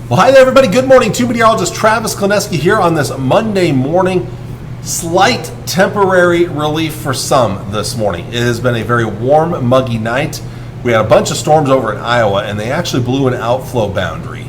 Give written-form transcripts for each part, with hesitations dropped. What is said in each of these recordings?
Well, hi there, everybody. Good morning. To meteorologist Travis Kleneski here on this Monday morning. Slight temporary relief for some this morning. It has been a very warm, muggy night. We had a bunch of storms over in Iowa, and they actually blew an outflow boundary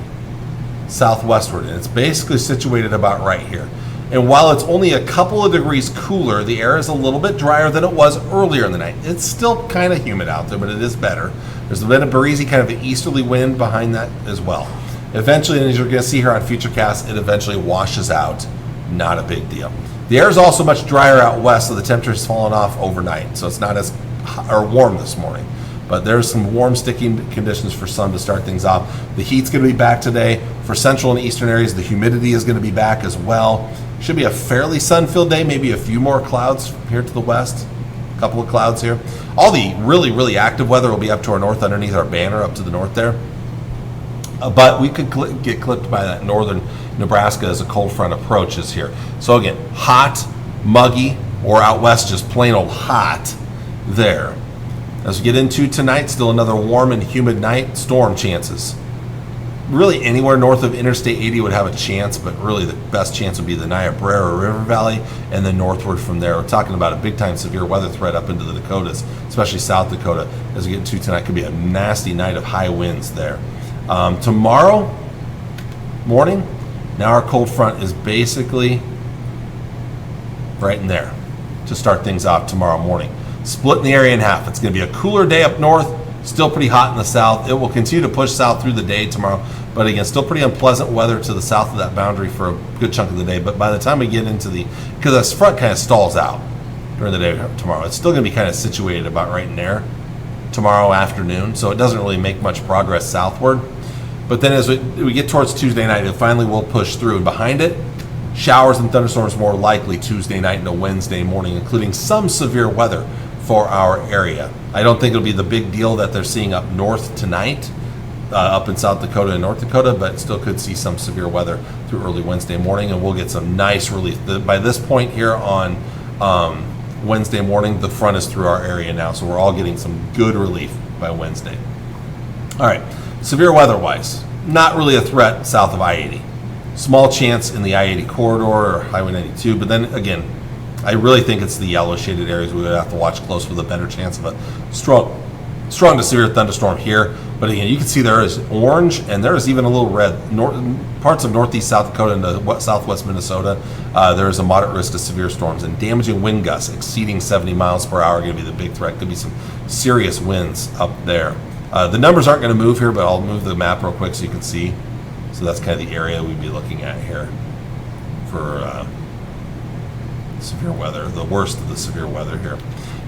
southwestward, and it's basically situated about right here. And while it's only a couple of degrees cooler, the air is a little bit drier than it was earlier in the night. It's still kind of humid out there, but it is better. There's been a breezy kind of an easterly wind behind that as well. Eventually, and as you're going to see here on Futurecast, it eventually washes out. Not a big deal. The air is also much drier out west, so the temperature has fallen off overnight, so it's not as hot or warm this morning. But there's some warm, sticky conditions for some to start things off. The heat's going to be back today. For central and eastern areas, the humidity is going to be back as well. Should be a fairly sun-filled day, maybe a few more clouds here to the west. A couple of clouds here. All the really, really active weather will be up to our north underneath our banner up to the north there. But we could get clipped by that northern Nebraska as a cold front approaches here. So again, hot, muggy, or out west just plain old hot there. As we get into tonight, still another warm and humid night. Storm chances. Really anywhere north of Interstate 80 would have a chance, but really the best chance would be the Niobrara River Valley and then northward from there. We're talking about a big-time severe weather threat up into the Dakotas, especially South Dakota. As we get into tonight, could be a nasty night of high winds there. Tomorrow morning, now our cold front is basically right in there to start things off tomorrow morning. Splitting the area in half. It's going to be a cooler day up north, still pretty hot in the south. It will continue to push south through the day tomorrow, but again, still pretty unpleasant weather to the south of that boundary for a good chunk of the day. But by the time we get into because this front kind of stalls out during the day tomorrow, it's still going to be kind of situated about right in there tomorrow afternoon, so it doesn't really make much progress southward. But then as we get towards Tuesday night, it finally will push through. And behind it, showers and thunderstorms more likely Tuesday night into Wednesday morning, including some severe weather for our area. I don't think it'll be the big deal that they're seeing up north tonight, up in South Dakota and North Dakota, but still could see some severe weather through early Wednesday morning, and we'll get some nice relief. By this point here on Wednesday morning, the front is through our area now, so we're all getting some good relief by Wednesday. All right. Severe weather-wise, not really a threat south of I-80. Small chance in the I-80 corridor or Highway 92, but then again, I really think it's the yellow shaded areas we would have to watch close with a better chance of a strong to severe thunderstorm here. But again, you can see there is orange and there is even a little red. Parts of northeast South Dakota into southwest Minnesota, there is a moderate risk of severe storms and damaging wind gusts exceeding 70 miles per hour are going to be the big threat. Could be some serious winds up there. The numbers aren't going to move here, but I'll move the map real quick so you can see. So that's kind of the area we'd be looking at here for severe weather, the worst of the severe weather here.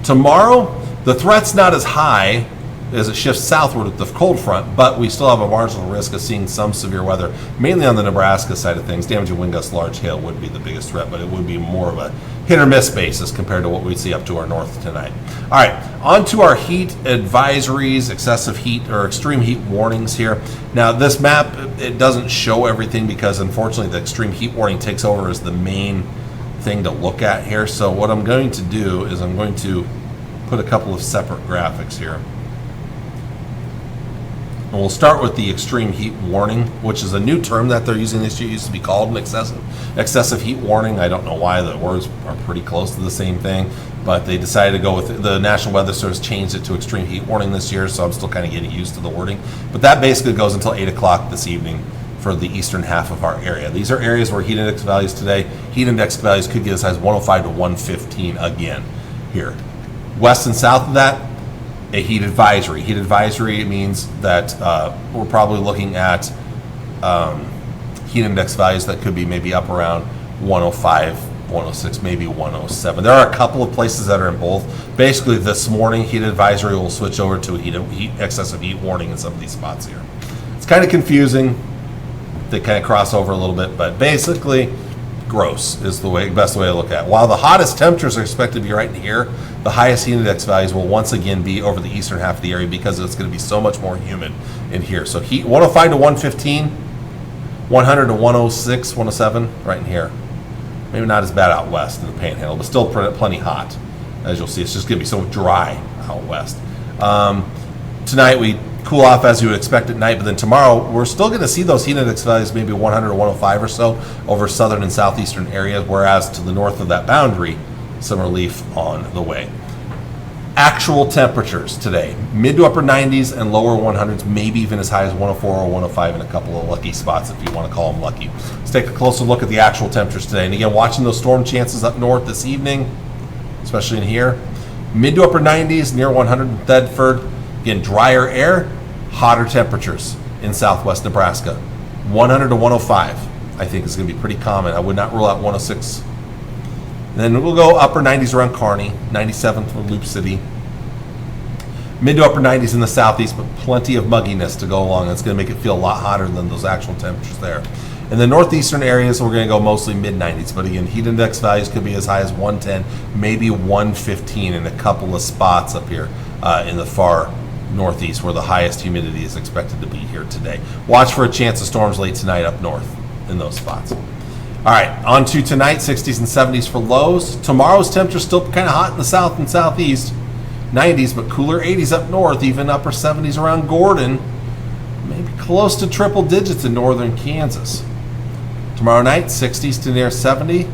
Tomorrow, the threat's not as high as it shifts southward with the cold front, but we still have a marginal risk of seeing some severe weather, mainly on the Nebraska side of things. Damaging wind gusts, large hail would be the biggest threat, but it would be more of a hit or miss basis compared to what we'd see up to our north tonight. All right, on to our heat advisories, excessive heat or extreme heat warnings here. Now, this map, it doesn't show everything because unfortunately the extreme heat warning takes over as the main thing to look at here. So what I'm going to do is I'm going to put a couple of separate graphics here. And we'll start with the extreme heat warning, which is a new term that they're using this year. It used to be called an excessive heat warning. I don't know why. The words are pretty close to the same thing, but they decided to go with it. The National Weather Service changed it to extreme heat warning this year, so I'm still kind of getting used to the wording. But that basically goes until 8 o'clock this evening for the eastern half of our area. These are areas where heat index values today, heat index values could get as high as 105 to 115 again here. West and south of that, a heat advisory. Heat advisory means that we're probably looking at heat index values that could be maybe up around 105, 106, maybe 107. There are a couple of places that are in both. Basically, this morning, heat advisory will switch over to a excessive heat warning in some of these spots here. It's kind of confusing. They kind of cross over a little bit, but basically, gross is the best way to look at it. While the hottest temperatures are expected to be right in here, the highest heat index values will once again be over the eastern half of the area because it's going to be so much more humid in here. So heat 105 to 115, 100 to 106, 107, right in here. Maybe not as bad out west in the Panhandle, but still plenty hot. As you'll see, it's just going to be so dry out west. Tonight we cool off as you would expect at night, but then tomorrow we're still going to see those heat index values, maybe 100 or 105 or so over southern and southeastern areas, whereas to the north of that boundary, some relief on the way. Actual temperatures today, mid to upper 90s and lower 100s, maybe even as high as 104 or 105 in a couple of lucky spots, if you want to call them lucky. Let's take a closer look at the actual temperatures today. And again, watching those storm chances up north this evening, especially in here, mid to upper 90s, near 100 in Thedford. Again, drier air, hotter temperatures in southwest Nebraska. 100 to 105, I think, is going to be pretty common. I would not rule out 106. Then we'll go upper 90s around Kearney, 97 for Loop City. Mid to upper 90s in the southeast, but plenty of mugginess to go along. That's going to make it feel a lot hotter than those actual temperatures there. In the northeastern areas, we're going to go mostly mid 90s, but again, heat index values could be as high as 110, maybe 115 in a couple of spots up here in the far northeast, where the highest humidity is expected to be here today. Watch for a chance of storms late tonight up north in those spots. All right, on to tonight, 60s and 70s for lows. Tomorrow's temperature still kind of hot in the south and southeast, 90s, but cooler 80s up north, even upper 70s around Gordon, maybe close to triple digits in northern Kansas. Tomorrow night, 60s to near 70.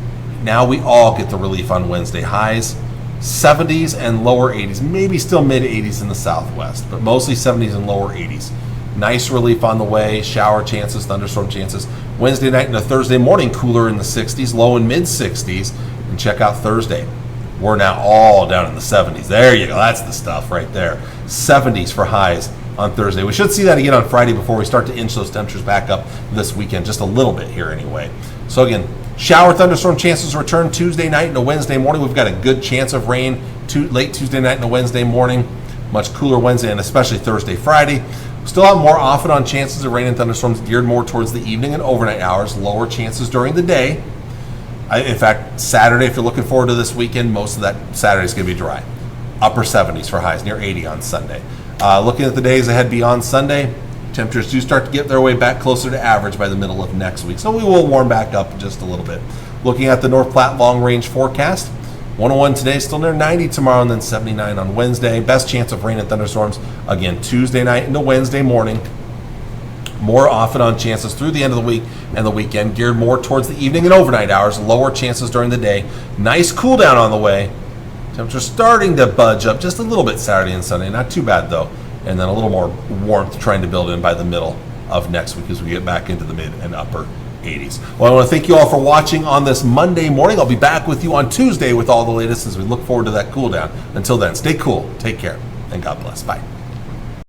Now we all get the relief on Wednesday. Highs, 70s and lower 80s, maybe still mid 80s in the southwest, but mostly 70s and lower 80s. Nice relief on the way, shower chances, thunderstorm chances. Wednesday night and a Thursday morning, cooler in the 60s, low and mid 60s. And check out Thursday. We're now all down in the 70s. There you go. That's the stuff right there. 70s for highs on Thursday. We should see that again on Friday before we start to inch those temperatures back up this weekend, just a little bit here anyway. So again, shower thunderstorm chances return Tuesday night and a Wednesday morning. We've got a good chance of rain late Tuesday night and a Wednesday morning. Much cooler Wednesday and especially Thursday, Friday. Still have more often on chances of rain and thunderstorms geared more towards the evening and overnight hours. Lower chances during the day. In fact, Saturday, if you're looking forward to this weekend, most of that Saturday is going to be dry. Upper 70s for highs, near 80 on Sunday. Looking at the days ahead beyond Sunday, temperatures do start to get their way back closer to average by the middle of next week. So we will warm back up just a little bit. Looking at the North Platte long range forecast, 101 today, still near 90 tomorrow, and then 79 on Wednesday. Best chance of rain and thunderstorms, again, Tuesday night into Wednesday morning. More often on chances through the end of the week and the weekend, geared more towards the evening and overnight hours. Lower chances during the day. Nice cool down on the way. Temperatures starting to budge up just a little bit Saturday and Sunday. Not too bad, though. And then a little more warmth trying to build in by the middle of next week as we get back into the mid and upper 80s. Well, I want to thank you all for watching on this Monday morning. I'll be back with you on Tuesday with all the latest as we look forward to that cool down. Until then, stay cool, take care, and God bless. Bye.